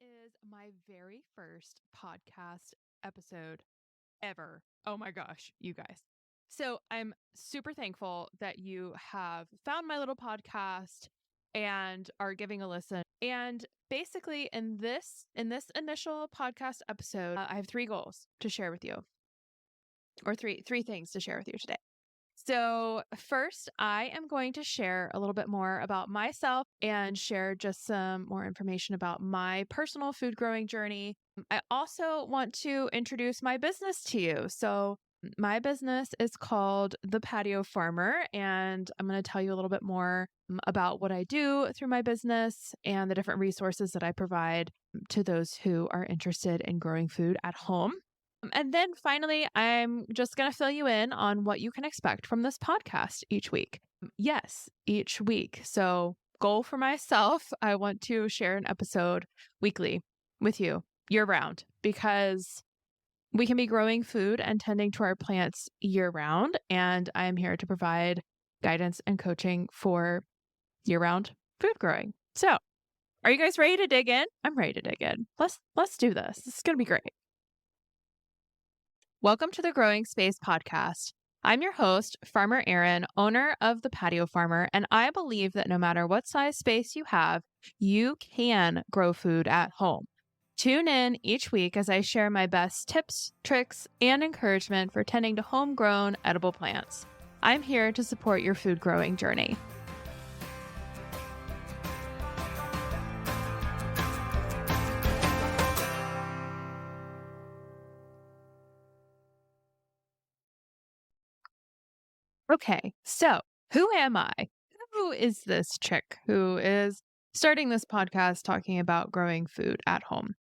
is my very first podcast episode ever. Oh my gosh, you guys. So I'm super thankful that you have found my little podcast and are giving a listen. And basically in this initial podcast episode, I have three goals to share with you, or three things to share with you today. So, first, I am going to share a little bit more about myself and share just some more information about my personal food growing journey. I also want to introduce my business to you. So, my business is called the Patio Farmer, and I'm going to tell you a little bit more about what I do through my business and the different resources that I provide to those who are interested in growing food at home. And then finally, I'm just going to fill you in on what you can expect from this podcast each week. Yes, each week. So, goal for myself, I want to share an episode weekly with you year round because we can be growing food and tending to our plants year round. And I am here to provide guidance and coaching for year round food growing. So, are you guys ready to dig in? I'm ready to dig in. Let's do this. This is going to be great. Welcome to the Growing Space Podcast. I'm your host, Farmer Erin, owner of the Patio Farmer, and I believe that no matter what size space you have, you can grow food at home. Tune in each week as I share my best tips, tricks, and encouragement for tending to homegrown edible plants. I'm here to support your food growing journey. Okay, so who am I? Who is this chick who is starting this podcast talking about growing food at home?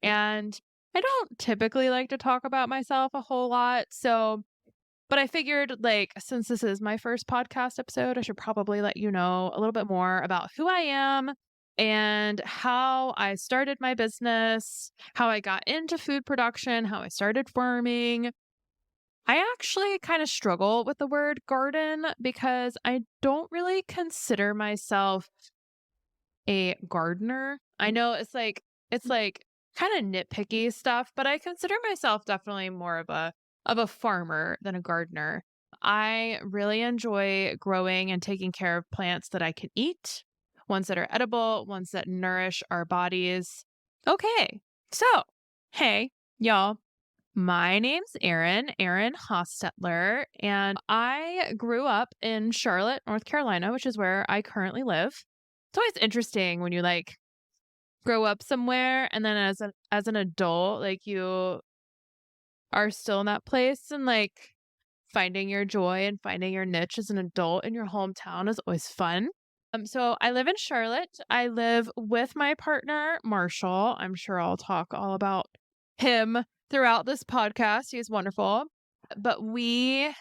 And I don't typically like to talk about myself a whole lot. But I figured, since this is my first podcast episode, I should probably let you know a little bit more about who I am and how I started my business, how I got into food production, how I started farming. I actually kind of struggle with the word garden because I don't really consider myself a gardener. I know it's like kind of nitpicky stuff, but I consider myself definitely more of a farmer than a gardener. I really enjoy growing and taking care of plants that I can eat, ones that are edible, ones that nourish our bodies. Okay. So, hey, y'all. My name's Erin Hostetler, and I grew up in Charlotte, North Carolina, which is where I currently live. It's always interesting when you grow up somewhere and then as an adult, you are still in that place and finding your joy and finding your niche as an adult in your hometown is always fun. So I live in Charlotte. I live with my partner, Marshall. I'm sure I'll talk all about him throughout this podcast. He's wonderful. But we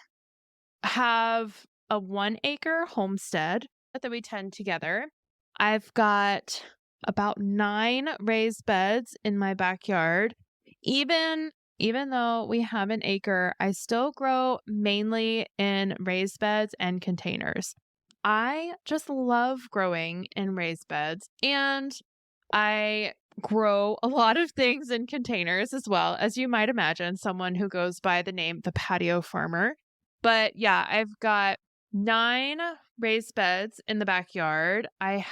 have a 1 acre homestead that we tend together. I've got about 9 raised beds in my backyard. Even though we have an acre, I still grow mainly in raised beds and containers. I just love growing in raised beds, and I grow a lot of things in containers as well, as you might imagine, someone who goes by the name the Patio Farmer. But yeah, I've got 9 raised beds in the backyard. I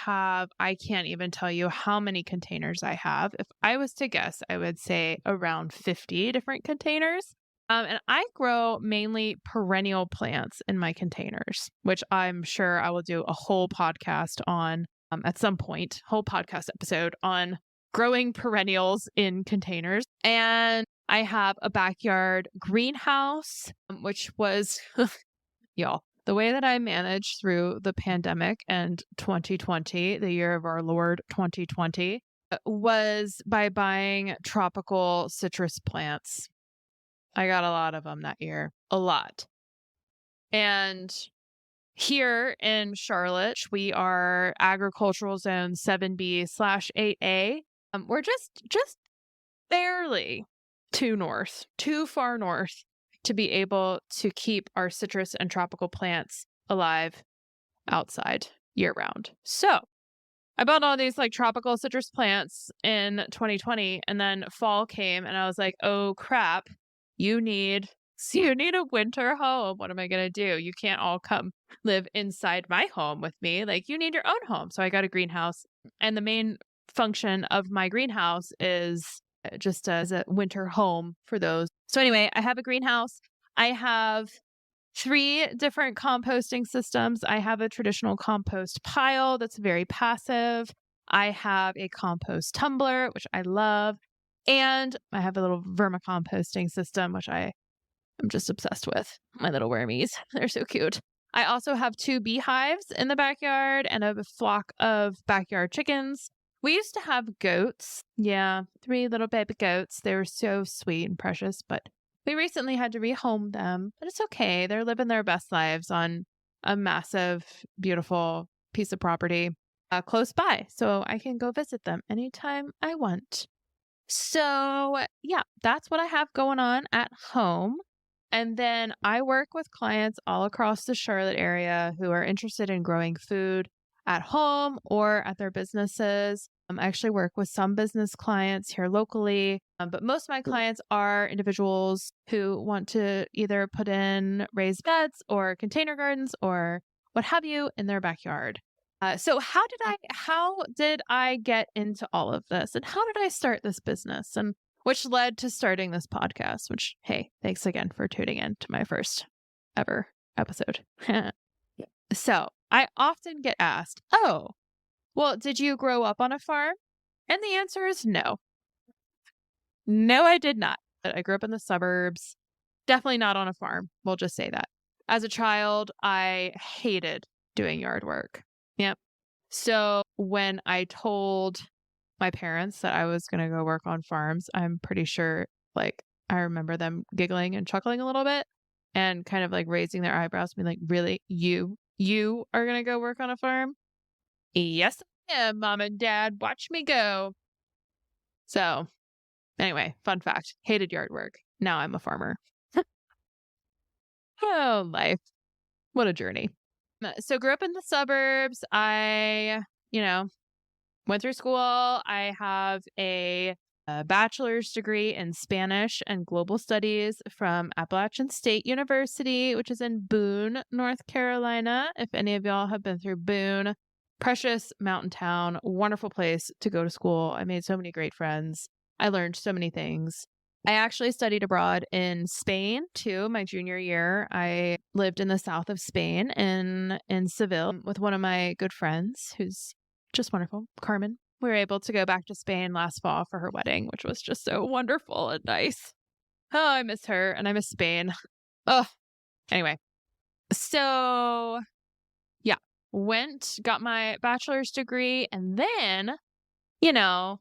can't even tell you how many containers I have. If I was to guess, I would say around 50 different containers. And I grow mainly perennial plants in my containers, which I'm sure I will do a whole podcast on at some point, whole podcast episode on growing perennials in containers. And I have a backyard greenhouse, which was, y'all, the way that I managed through the pandemic and 2020, the year of our Lord 2020, was by buying tropical citrus plants. I got a lot of them that year, a lot. And here in Charlotte, we are agricultural zone 7B/8A. We're just barely too far north to be able to keep our citrus and tropical plants alive outside year round. So I bought all these like tropical citrus plants in 2020 and then fall came and I was like, "Oh crap. You need you need a winter home. What am I going to do? You can't all come live inside my home with me. Like you need your own home." So I got a greenhouse and the main function of my greenhouse is just as a winter home for those. So anyway, I have a greenhouse. I have 3 different composting systems. I have a traditional compost pile that's very passive. I have a compost tumbler, which I love. And I have a little vermicomposting system, which I am just obsessed with. My little wormies. They're so cute. I also have 2 beehives in the backyard and a flock of backyard chickens. We used to have goats. Yeah, 3 little baby goats. They were so sweet and precious, but we recently had to rehome them, but it's okay. They're living their best lives on a massive, beautiful piece of property close by. So I can go visit them anytime I want. So, yeah, that's what I have going on at home. And then I work with clients all across the Charlotte area who are interested in growing food at home or at their businesses. I actually work with some business clients here locally, but most of my clients are individuals who want to either put in raised beds or container gardens or what have you in their backyard. So how did I get into all of this and how did I start this business and which led to starting this podcast, which, hey, thanks again for tuning in to my first ever episode. So I often get asked, "Oh, well, did you grow up on a farm?" And the answer is no. No, I did not. But I grew up in the suburbs, definitely not on a farm. We'll just say that. As a child, I hated doing yard work. Yep. So when I told my parents that I was going to go work on farms, I'm pretty sure, like, I remember them giggling and chuckling a little bit and kind of like raising their eyebrows, being like, "Really? You are going to go work on a farm?" "Yes, I am, mom and dad. Watch me go." So anyway, fun fact, hated yard work. Now I'm a farmer. Oh, life. What a journey. So grew up in the suburbs. You know, went through school. I have a bachelor's degree in Spanish and global studies from Appalachian State University, which is in Boone, North Carolina. If any of y'all have been through Boone, precious mountain town, wonderful place to go to school. I made so many great friends. I learned so many things. I actually studied abroad in Spain too. My junior year, I lived in the south of Spain in Seville with one of my good friends who's just wonderful, Carmen. We were able to go back to Spain last fall for her wedding, which was just so wonderful and nice. Oh, I miss her and I miss Spain. Oh, anyway. So, yeah, got my bachelor's degree, and then, you know,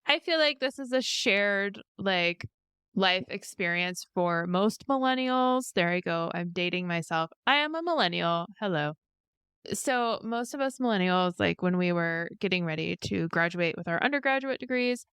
I feel like this is a shared like life experience for most millennials. There I go. I'm dating myself. I am a millennial. Hello. So, most of us millennials, like when we were getting ready to graduate with our undergraduate degrees,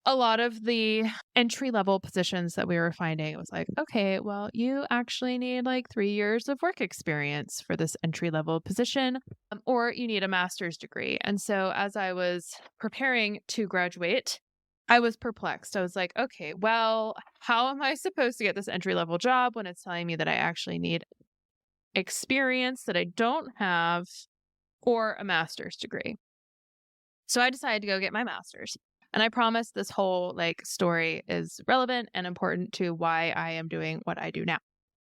a lot of the entry level positions that we were finding, it was like, okay, well, you actually need like 3 years of work experience for this entry level position, or you need a master's degree. And so, as I was preparing to graduate, I was perplexed. I was like, okay, well, how am I supposed to get this entry level job when it's telling me that I actually need experience that I don't have or a master's degree? So I decided to go get my master's. And I promise this whole like story is relevant and important to why I am doing what I do now.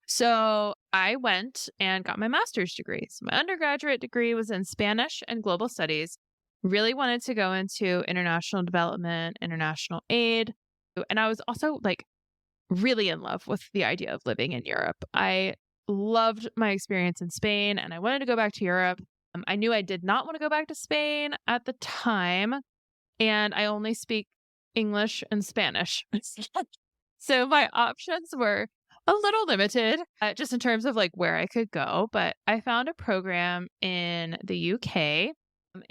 So I went and got my master's degree. So my undergraduate degree was in Spanish and global studies. Really wanted to go into international development, international aid. And I was also like really in love with the idea of living in Europe. I loved my experience in Spain and I wanted to go back to Europe. I knew I did not want to go back to Spain at the time, and I only speak English and Spanish. So my options were a little limited, just in terms of like where I could go. But I found a program in the UK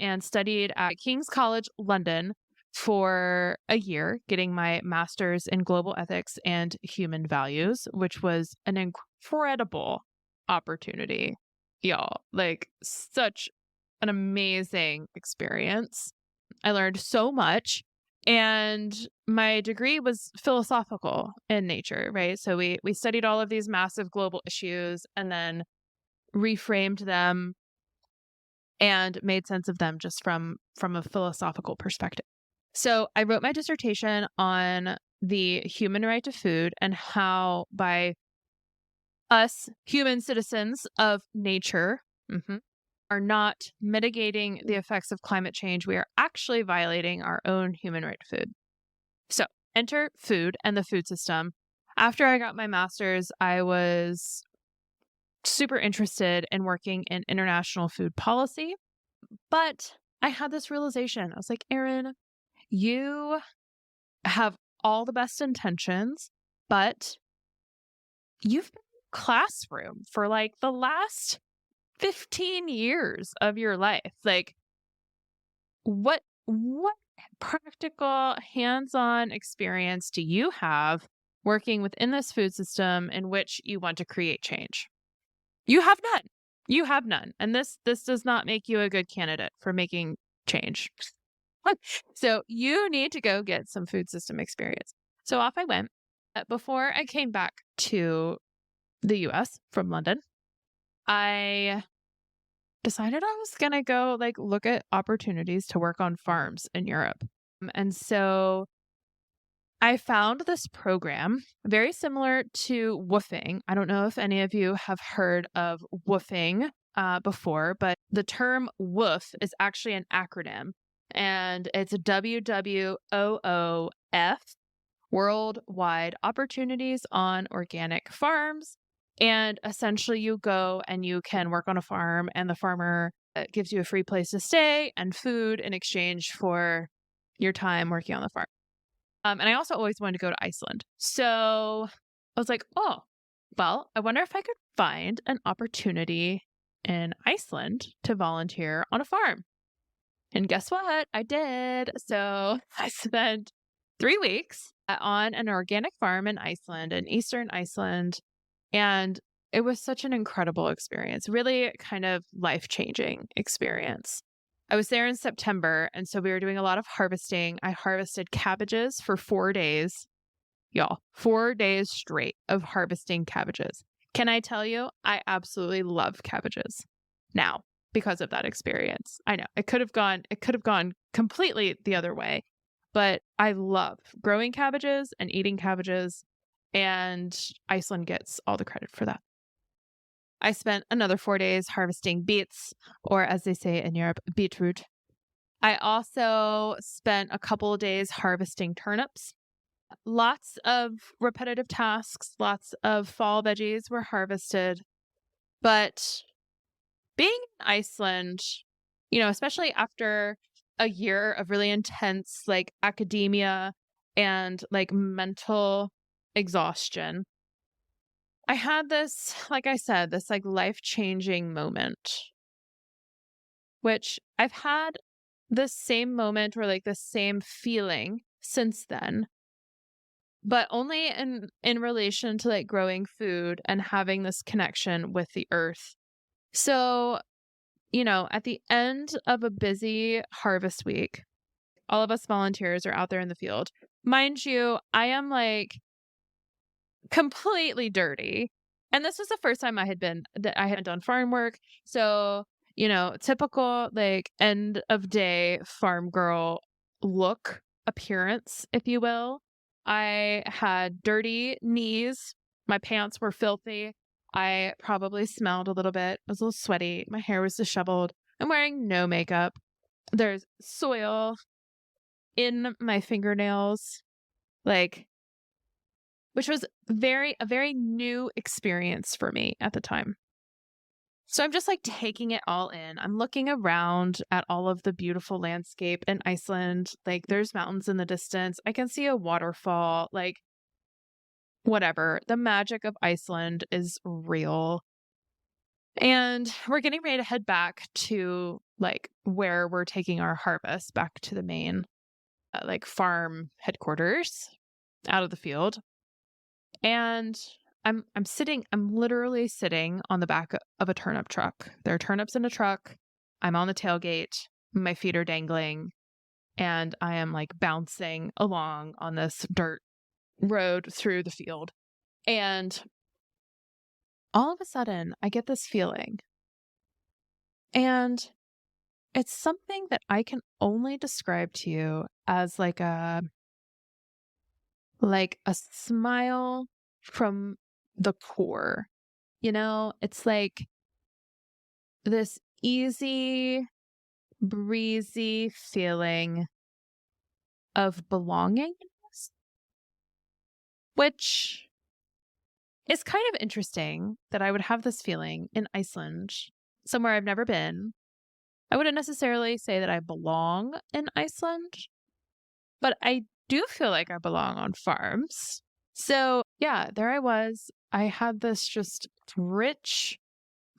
and studied at King's College London for a year, getting my master's in global ethics and human values, which was an incredible opportunity, y'all. Like, such an amazing experience. I learned so much, and my degree was philosophical in nature, right? So we studied all of these massive global issues and then reframed them and made sense of them just from a philosophical perspective. So I wrote my dissertation on the human right to food and how by us human citizens of nature are not mitigating the effects of climate change, we are actually violating our own human right to food. So enter food and the food system. After I got my master's, I was super interested in working in international food policy. But I had this realization. I was like, Erin, you have all the best intentions, but you've been in a classroom for like the last 15 years of your life. Like, what practical hands-on experience do you have working within this food system in which you want to create change? You have none. You have none. And this does not make you a good candidate for making change. So you need to go get some food system experience. So off I went. Before I came back to the US from London, I decided I was going to go like look at opportunities to work on farms in Europe. And so I found this program very similar to woofing. I don't know if any of you have heard of woofing before, but the term woof is actually an acronym, and it's WWOOF, Worldwide Opportunities on Organic Farms. And essentially, you go and you can work on a farm, and the farmer gives you a free place to stay and food in exchange for your time working on the farm. And I also always wanted to go to Iceland. So I was like, oh, well, I wonder if I could find an opportunity in Iceland to volunteer on a farm. And guess what? I did. So I spent 3 weeks on an organic farm in Iceland, in Eastern Iceland. And it was such an incredible experience, really kind of life-changing experience. I was there in September, and so we were doing a lot of harvesting. I harvested cabbages for 4 days. Y'all, 4 days straight of harvesting cabbages. Can I tell you, I absolutely love cabbages now because of that experience. I know it could have gone completely the other way, but I love growing cabbages and eating cabbages, and Iceland gets all the credit for that. I spent another 4 days harvesting beets, or as they say in Europe, beetroot. I also spent a couple of days harvesting turnips. Lots of repetitive tasks, lots of fall veggies were harvested. But being in Iceland, especially after a year of really intense like academia and like mental exhaustion, I had this, like I said, this like life-changing moment, which I've had this same moment or like the same feeling since then, but only in relation to like growing food and having this connection with the earth. So, at the end of a busy harvest week, all of us volunteers are out there in the field. Mind you, I am like completely dirty. And this was the first time I had done farm work. So, typical like end of day farm girl look, appearance, if you will. I had dirty knees. My pants were filthy. I probably smelled a little bit. I was a little sweaty. My hair was disheveled. I'm wearing no makeup. There's soil in my fingernails. Like, which was a very new experience for me at the time. So I'm just like taking it all in. I'm looking around at all of the beautiful landscape in Iceland. Like there's mountains in the distance. I can see a waterfall, like whatever. The magic of Iceland is real. And we're getting ready to head back to like where we're taking our harvest back to the main like farm headquarters out of the field. And I'm literally sitting on the back of a turnip truck. There are turnips in a truck. I'm on the tailgate, my feet are dangling, and I am like bouncing along on this dirt road through the field. And all of a sudden, I get this feeling. And it's something that I can only describe to you as like a smile from the core. It's like this easy, breezy feeling of belonging, which is kind of interesting that I would have this feeling in Iceland, somewhere I've never been. I wouldn't necessarily say that I belong in Iceland, but I do feel like I belong on farms. So, yeah, there I was. I had this just rich,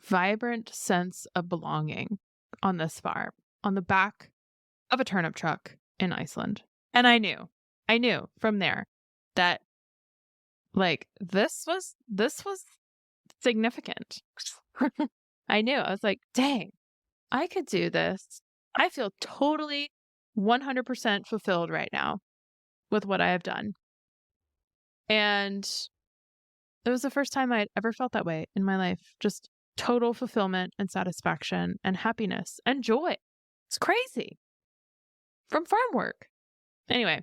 vibrant sense of belonging on this farm, on the back of a turnip truck in Iceland. And I knew from there that like this was significant. I knew. I was like, dang, I could do this. I feel totally 100% fulfilled right now with what I have done. And it was the first time I'd ever felt that way in my life. Just total fulfillment and satisfaction and happiness and joy. It's crazy from farm work. Anyway,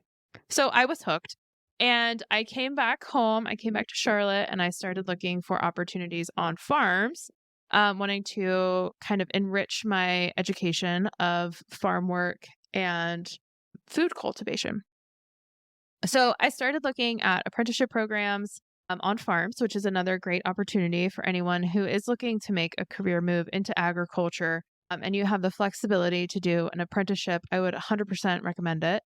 so I was hooked and I came back home. I came back to Charlotte and I started looking for opportunities on farms, wanting to kind of enrich my education of farm work and food cultivation. So I started looking at apprenticeship programs on farms, which is another great opportunity for anyone who is looking to make a career move into agriculture. And you have the flexibility to do an apprenticeship. I would 100% recommend it.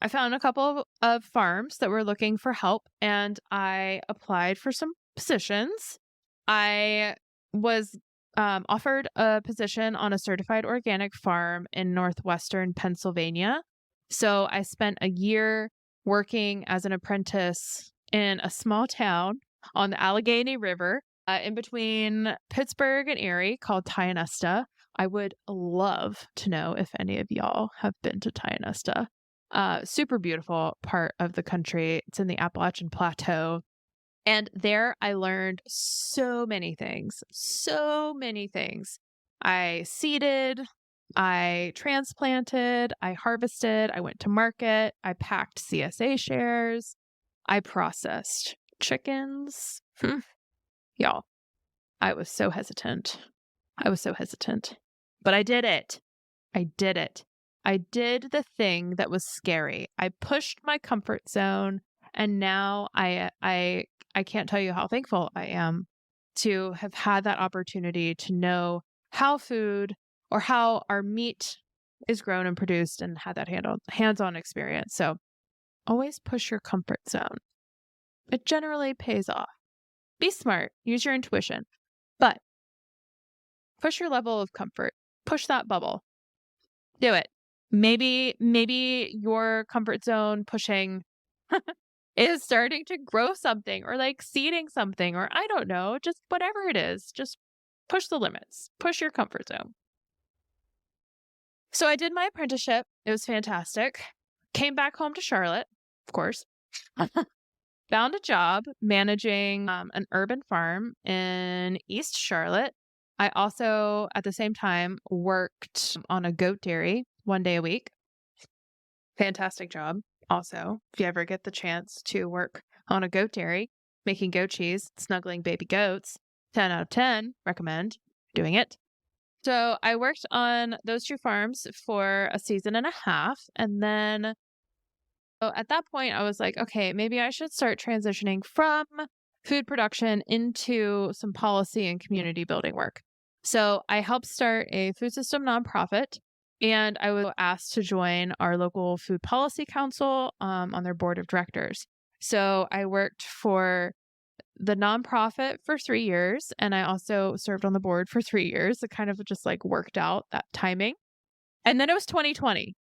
I found a couple of farms that were looking for help and I applied for some positions. I was offered a position on a certified organic farm in northwestern Pennsylvania. So I spent a year working as an apprentice in a small town on the Allegheny River in between Pittsburgh and Erie called Tionesta. I would love to know if any of y'all have been to Tionesta. Super beautiful part of the country. It's in the Appalachian Plateau. And there I learned so many things, so many things. I seeded, I transplanted, I harvested, I went to market, I packed CSA shares, I processed chickens. Y'all, I was so hesitant. But I did it. I did it. I did the thing that was scary. I pushed my comfort zone and now I can't tell you how thankful I am to have had that opportunity to know how food or how our meat is grown and produced and had that hands-on experience. So always push your comfort zone. It generally pays off. Be smart, use your intuition, but push your level of comfort. Push that bubble. Do it. Maybe your comfort zone pushing is starting to grow something or like seeding something or I don't know, just whatever it is, just push the limits, push your comfort zone. So I did my apprenticeship. It was fantastic. Came back home to Charlotte, of course. Found a job managing an urban farm in East Charlotte. I also, at the same time, worked on a goat dairy 1 day a week. Fantastic job. Also, if you ever get the chance to work on a goat dairy, making goat cheese, snuggling baby goats, 10 out of 10, recommend doing it. So I worked on those two farms for a season and a half. And then at that point, I was like, okay, maybe I should start transitioning from food production into some policy and community building work. So I helped start a food system nonprofit, and I was asked to join our local food policy council on their board of directors. So I worked for the nonprofit for 3 years, and I also served on the board for 3 years. It kind of just like worked out that timing. And then it was 2020.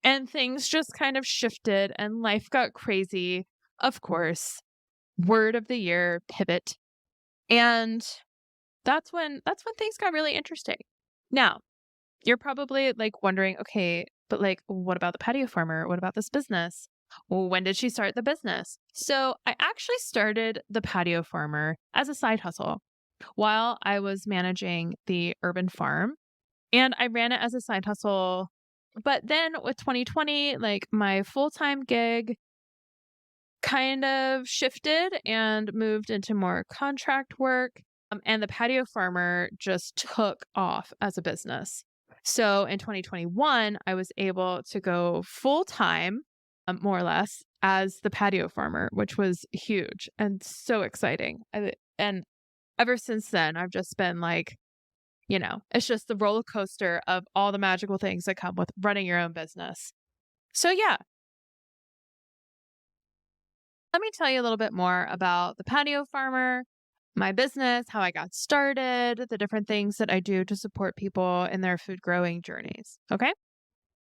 And things just kind of shifted and life got crazy. Of course, word of the year, pivot. And that's when things got really interesting. Now, you're probably like wondering, okay, but like, what about the patio farmer? What about this business? Well, when did she start the business? So I actually started the patio farmer as a side hustle while I was managing the urban farm. And I ran it as a side hustle. But then with 2020, like my full time gig kind of shifted and moved into more contract work. And the patio farmer just took off as a business. So in 2021, I was able to go full time, more or less, as the patio farmer, which was huge and so exciting. And ever since then, I've just been like, it's just the roller coaster of all the magical things that come with running your own business. So, yeah, let me tell you a little bit more about the patio farmer, my business, how I got started, the different things that I do to support people in their food growing journeys. Okay.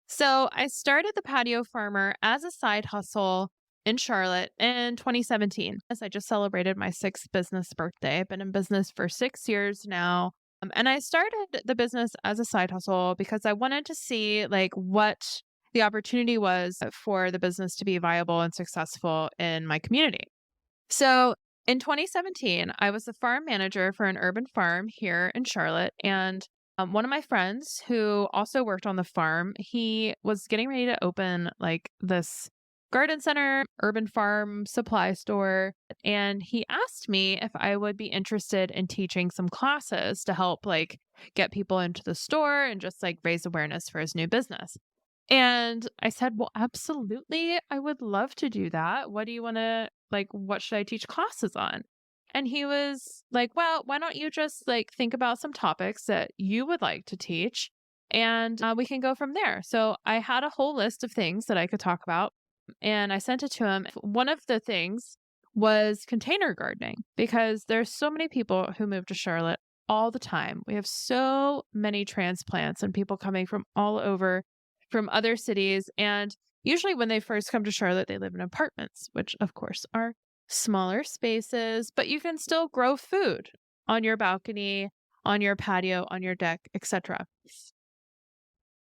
So I started the patio farmer as a side hustle in Charlotte in 2017. As I just celebrated my sixth business birthday. I've been in business for 6 years now. And I started the business as a side hustle because I wanted to see like what the opportunity was for the business to be viable and successful in my community. So in 2017, I was the farm manager for an urban farm here in Charlotte. And one of my friends who also worked on the farm, he was getting ready to open like this garden center, urban farm supply store. And he asked me if I would be interested in teaching some classes to help like get people into the store and just like raise awareness for his new business. And I said, "Well, absolutely. I would love to do that. What do you want to like what should I teach classes on?" And he was like, "Well, why don't you just like think about some topics that you would like to teach and we can go from there." So I had a whole list of things that I could talk about and I sent it to him. One of the things was container gardening because there's so many people who move to Charlotte all the time. We have so many transplants and people coming from all over from other cities. And usually, when they first come to Charlotte, they live in apartments, which, of course, are smaller spaces, but you can still grow food on your balcony, on your patio, on your deck, etc.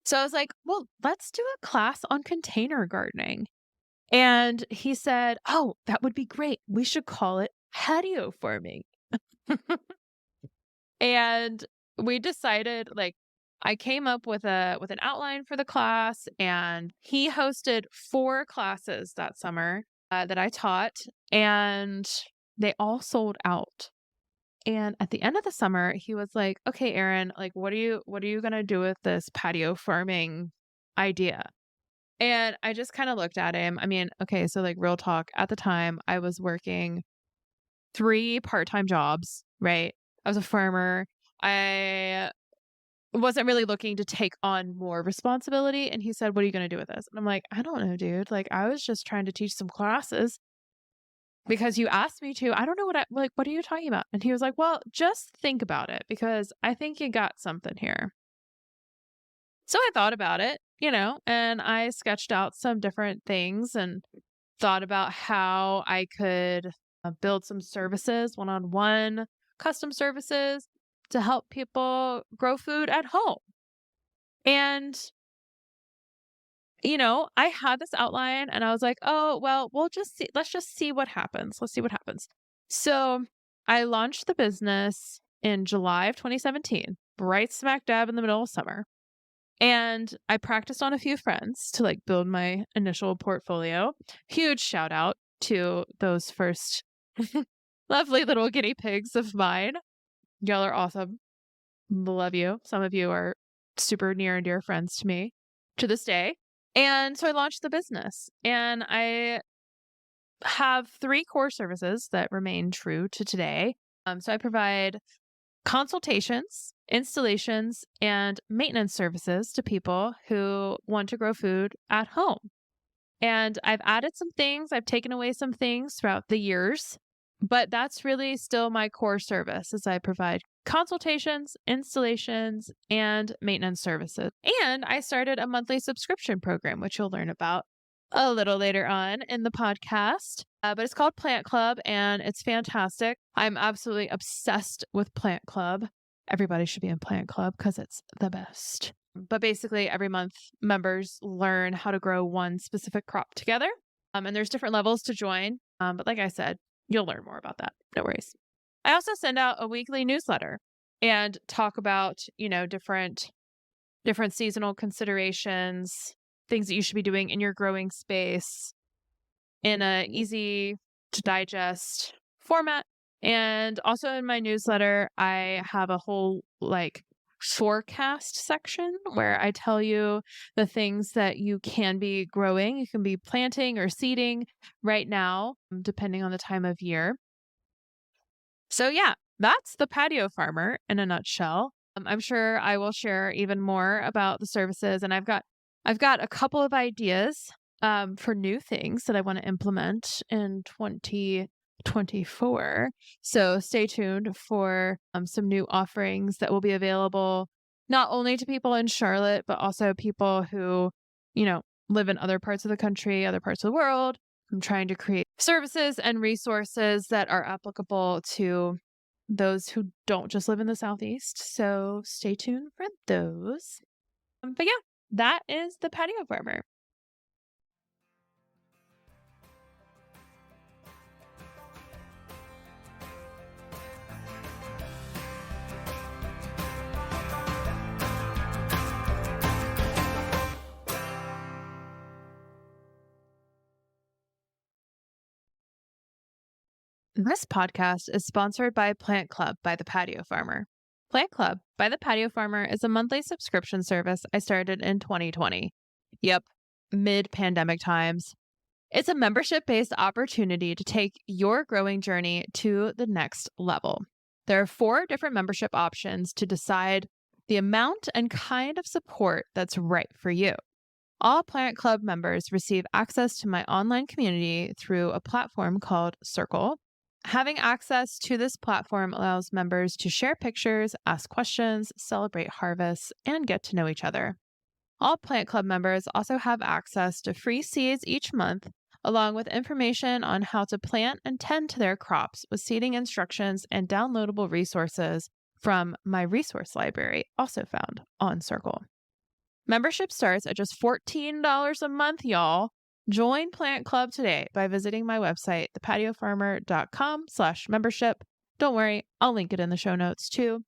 So I was like, well, let's do a class on container gardening. And he said, "Oh, that would be great. We should call it patio farming." And we decided like I came up with an outline for the class and he hosted 4 classes that summer that I taught and they all sold out. And at the end of the summer, he was like, "Okay, Erin, like what are you going to do with this patio farming idea?" And I just kind of looked at him. I mean, okay, so like real talk, at the time I was working 3 part-time jobs, right? I was a farmer. I wasn't really looking to take on more responsibility. And he said, "What are you going to do with this?" And I'm like, "I don't know, dude. Like, I was just trying to teach some classes because you asked me to. I don't know what are you talking about?" And he was like, "Well, just think about it because I think you got something here." So I thought about it, and I sketched out some different things and thought about how I could build some services, one on one custom services to help people grow food at home. And, I had this outline and I was like, "Oh, well, we'll just see. Let's just see what happens. Let's see what happens." So I launched the business in July of 2017, right smack dab in the middle of summer. And I practiced on a few friends to like build my initial portfolio. Huge shout out to those first lovely little guinea pigs of mine. Y'all are awesome. Love you. Some of you are super near and dear friends to me to this day. And so I launched the business and I have 3 core services that remain true to today. So I provide consultations, installations, and maintenance services to people who want to grow food at home. And I've added some things, I've taken away some things throughout the years, but that's really still my core service as I provide consultations, installations, and maintenance services. And I started a monthly subscription program, which you'll learn about a little later on in the podcast. But it's called Plant Club and it's fantastic. I'm absolutely obsessed with Plant Club. Everybody should be in Plant Club because it's the best. But basically, every month, members learn how to grow one specific crop together. And there's different levels to join. But like I said, you'll learn more about that. No worries. I also send out a weekly newsletter and talk about, different seasonal considerations, things that you should be doing in your growing space in a easy to digest format. And also in my newsletter, I have a whole forecast section where I tell you the things that you can be growing. You can be planting or seeding right now, depending on the time of year. So yeah, that's the Patio Farmer in a nutshell. I'm sure I will share even more about the services, and I've got a couple of ideas for new things that I want to implement in 2024. So stay tuned for some new offerings that will be available not only to people in Charlotte, but also people who, live in other parts of the country, other parts of the world. I'm trying to create services and resources that are applicable to those who don't just live in the Southeast. So stay tuned for those. But yeah, that is the Patio Farmer. This podcast is sponsored by Plant Club by the Patio Farmer. Plant Club by the Patio Farmer is a monthly subscription service I started in 2020. Yep, mid-pandemic times. It's a membership-based opportunity to take your growing journey to the next level. There are 4 different membership options to decide the amount and kind of support that's right for you. All Plant Club members receive access to my online community through a platform called Circle. Having access to this platform allows members to share pictures, ask questions, celebrate harvests, and get to know each other. All Plant Club members also have access to free seeds each month, along with information on how to plant and tend to their crops with seeding instructions and downloadable resources from my resource library, also found on Circle. Membership starts at just $14 a month, y'all. Join Plant Club today by visiting my website, thepatiofarmer.com/membership. Don't worry, I'll link it in the show notes too.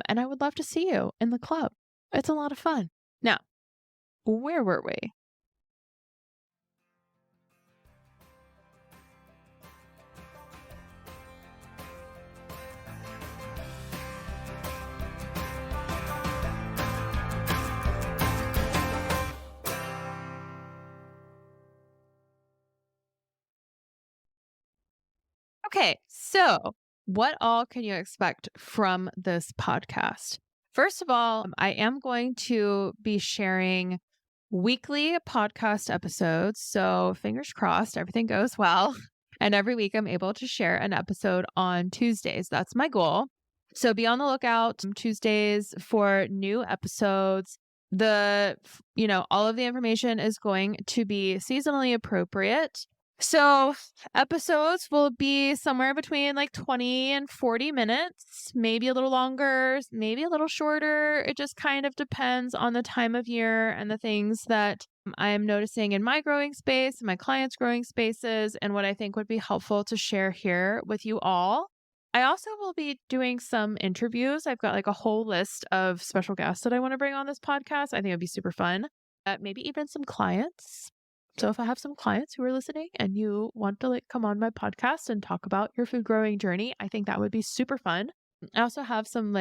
And I would love to see you in the club. It's a lot of fun. Now, where were we? Okay, so what all can you expect from this podcast? First of all, I am going to be sharing weekly podcast episodes. So fingers crossed, everything goes well. And every week I'm able to share an episode on Tuesdays. That's my goal. So be on the lookout Tuesdays for new episodes. All of the information is going to be seasonally appropriate. So episodes will be somewhere between 20 and 40 minutes, maybe a little longer, maybe a little shorter. It just kind of depends on the time of year and the things that I am noticing in my growing space, my clients' growing spaces, and what I think would be helpful to share here with you all. I also will be doing some interviews. I've got a whole list of special guests that I want to bring on this podcast. I think it'd be super fun. Maybe even some clients. So if I have some clients who are listening and you want to come on my podcast and talk about your food growing journey, I think that would be super fun. I also have some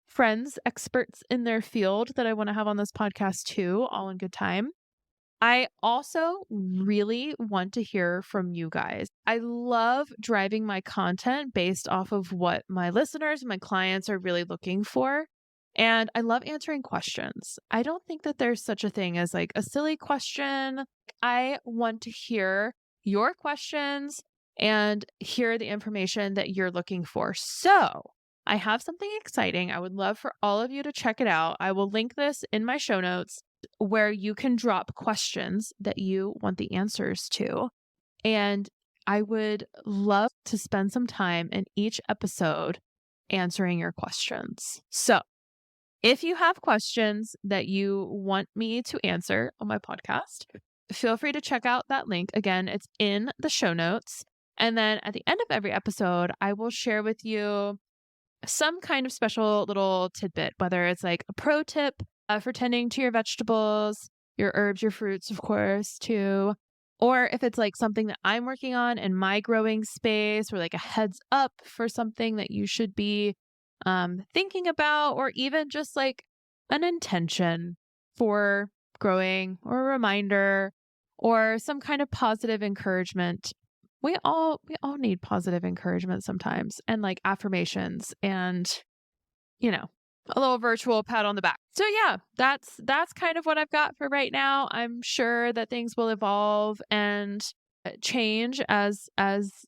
friends, experts in their field that I want to have on this podcast too, all in good time. I also really want to hear from you guys. I love driving my content based off of what my listeners and my clients are really looking for. And I love answering questions. I don't think that there's such a thing as a silly question. I want to hear your questions and hear the information that you're looking for. So I have something exciting. I would love for all of you to check it out. I will link this in my show notes where you can drop questions that you want the answers to. And I would love to spend some time in each episode answering your questions. So If you have questions that you want me to answer on my podcast, feel free to check out that link. Again, it's in the show notes. And then at the end of every episode, I will share with you some kind of special little tidbit, whether it's like a pro tip for tending to your vegetables, your herbs, your fruits, of course, too. Or if it's like something that I'm working on in my growing space, or like a heads up for something that you should be thinking about, or even just like an intention for growing, or a reminder, or some kind of positive encouragement. We all need positive encouragement sometimes, and like affirmations, and a little virtual pat on the back. So yeah, that's kind of what I've got for right now. I'm sure that things will evolve and change as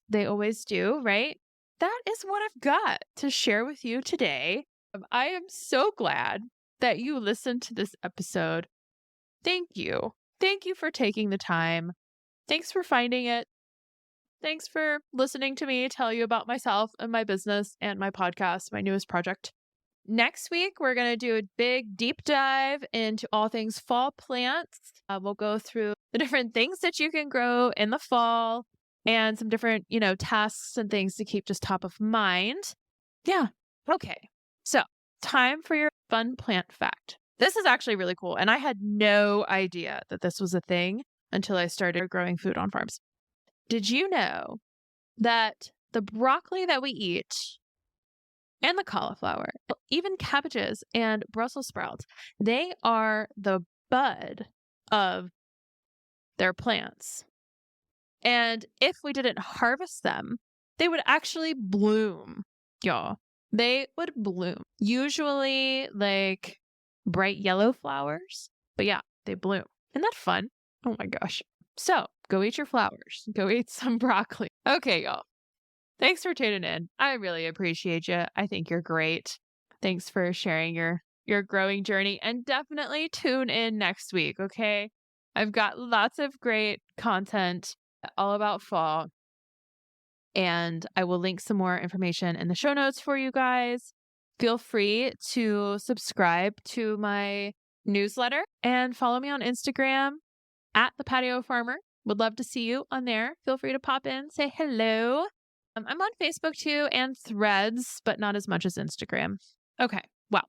they always do, right? That is what I've got to share with you today. I am so glad that you listened to this episode. Thank you. Thank you for taking the time. Thanks for finding it. Thanks for listening to me tell you about myself and my business and my podcast, my newest project. Next week, we're going to do a big deep dive into all things fall plants. We'll go through the different things that you can grow in the fall and some different, tasks and things to keep just top of mind. Yeah. Okay. So, time for your fun plant fact. This is actually really cool. And I had no idea that this was a thing until I started growing food on farms. Did you know that the broccoli that we eat and the cauliflower, even cabbages and Brussels sprouts, they are the bud of their plants? And if we didn't harvest them, they would actually bloom, y'all. They would bloom. Usually like bright yellow flowers, but yeah, they bloom. Isn't that fun? Oh my gosh. So go eat your flowers. Go eat some broccoli. Okay, y'all. Thanks for tuning in. I really appreciate you. I think you're great. Thanks for sharing your growing journey, and definitely tune in next week, okay? I've got lots of great content all about fall, and I will link some more information in the show notes for you guys. Feel free to subscribe to my newsletter and follow me on Instagram at the Patio Farmer. Would love to see you on there. Feel free to pop in, say hello. I'm on Facebook too, and Threads, but not as much as Instagram. Okay, well,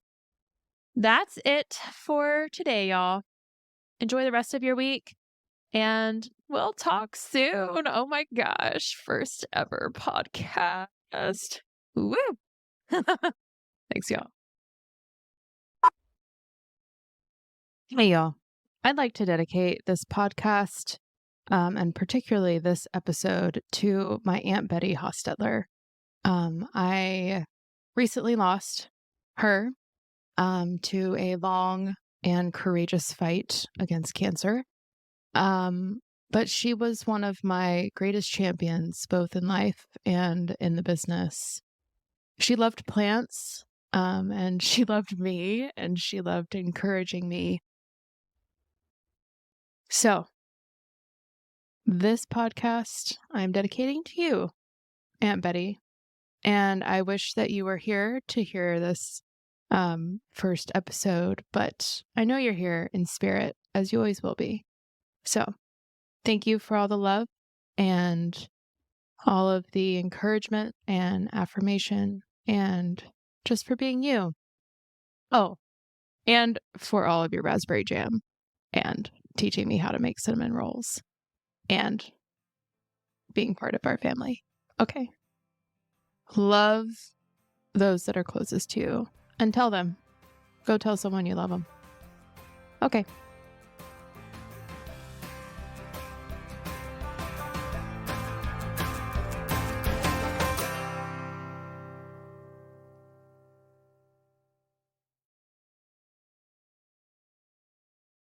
that's it for today, y'all. Enjoy the rest of your week, and we'll talk soon. Oh my gosh, first ever podcast. Woo! Thanks, y'all. Hey, y'all. I'd like to dedicate this podcast, and particularly this episode, to my Aunt Betty Hostetler. I recently lost her to a long and courageous fight against cancer. But she was one of my greatest champions, both in life and in the business. She loved plants, and she loved me, and she loved encouraging me. So, this podcast I'm dedicating to you, Aunt Betty. And I wish that you were here to hear this first episode, but I know you're here in spirit, as you always will be. So thank you for all the love and all of the encouragement and affirmation, and just for being you. Oh, and for all of your raspberry jam and teaching me how to make cinnamon rolls and being part of our family. Okay. Love those that are closest to you, and tell them. Go tell someone you love them. Okay.